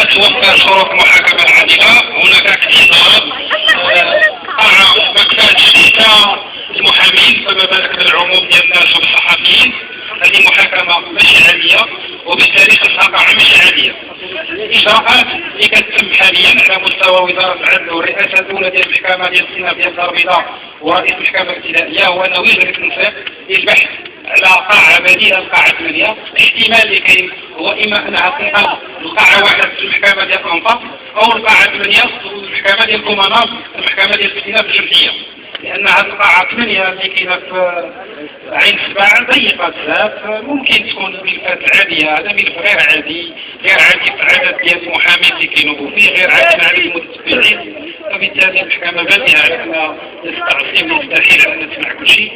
توفر شروط المحاكمة العادلة. هناك اعتراض قاعة مكتب شركة المحامين، فما بالك بالعموم ديال الناس والصحفيين. هذه محاكمة ماشي عادية، وبالتالي خصها قاعة ماشي عادية. الإجراءات اللي كتتم حاليا على مستوى وزارة العدل والرئاسة الأولى ديال المحكمة ديال الصناف ديال الدار البيضاء ورئيس المحكمة الابتدائية هو أنه يجري التنسيق للبحث على قاعة بديلة لقاعة 8. الاحتمال اللي كاين هو إما أنها تنقل لقاعة واحدة في المحكمة ديال طنطا أو القاعة 8 في المحكمة ديال كوماناس، المحكمة ديال الاستئناف الجمعية، لأن هذه القاعة 8 اللي كاينة في عين سباع ضيقة بزاف، ممكن تكون ملفات عادية. هذا ملف غير عادي في العدد ديال المحامين اللي كينوبوا فيه، غير عادي مع المتتبعين، فبالتالي المحكمة بادئة على أن التعصيب مستحيل على أن تسمع كل شيء.